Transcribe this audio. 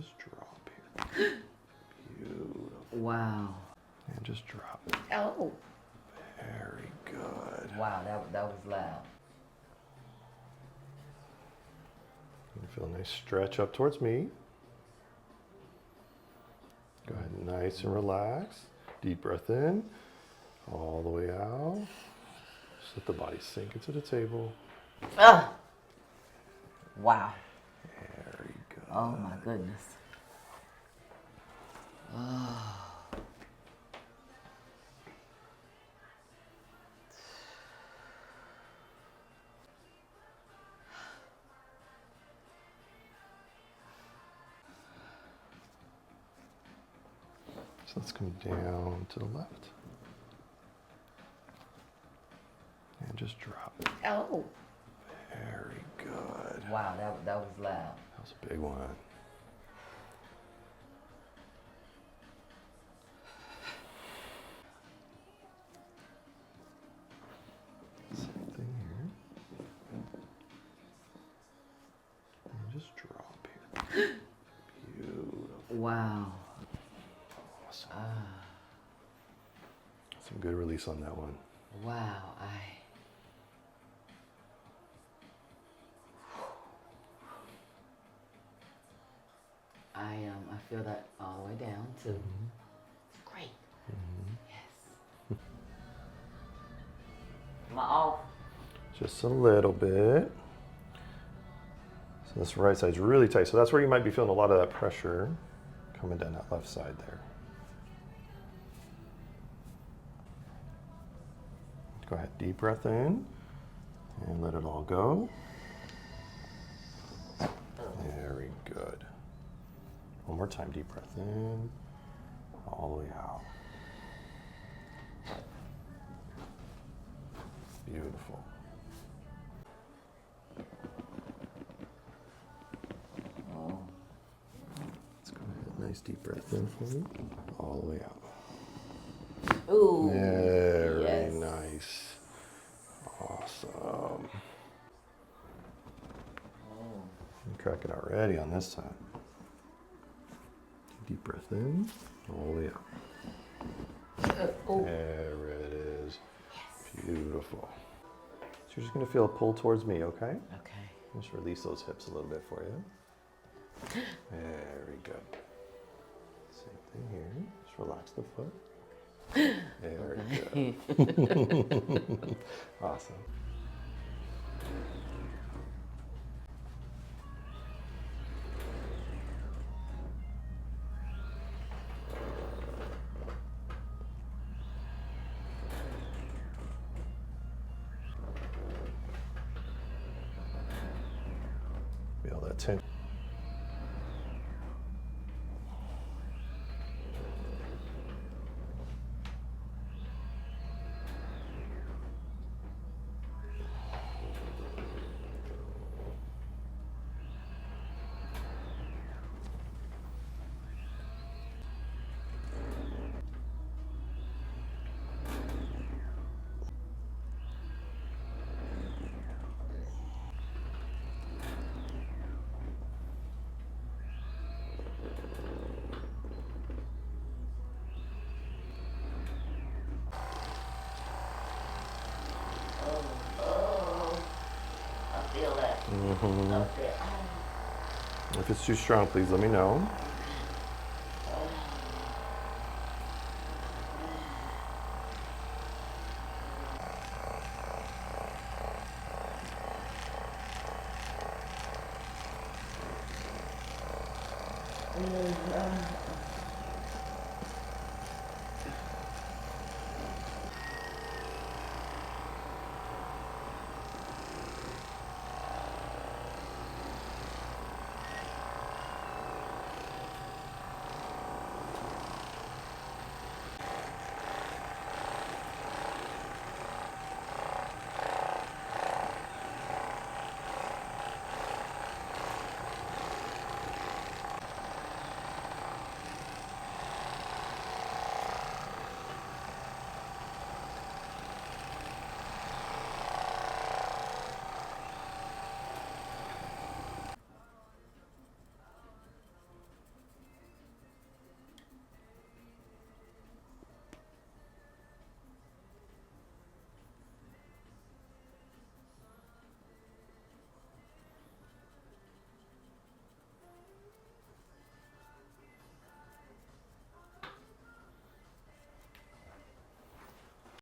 just drop here. Beautiful. Wow. And just drop. Oh. Very good. Wow, that was loud. You feel a nice stretch up towards me. Go ahead, nice and relax. Deep breath in, all the way out. Just let the body sink into the table. Ah. Wow. Very good. Oh my goodness. Oh. So let's come down to the left. And just drop. Oh. Very good. Wow, that was loud. That was a big one. Same thing here. And just drop here. Beautiful. Wow. Awesome. Some good release on that one. Wow, I feel that all the way down too. It's great. Yes. Am I off? Just a little bit. So this right side's really tight. So that's where you might be feeling a lot of that pressure coming down that left side there. Go ahead, deep breath in and let it all go. Very good. One more time, deep breath in, all the way out. Beautiful. Oh. Let's go ahead, nice deep breath in for me, all the way out. Ooh. Very yes. nice. Awesome. I'm cracking already on this side. Deep breath in, all the way out. Oh. There it is. Yes. Beautiful. So you're just going to feel a pull towards me, okay? Okay. Just release those hips a little bit for you. Very good. Same thing here. Just relax the foot. Very good. Awesome. Feel that tension. Up there. If it's too strong, please let me know.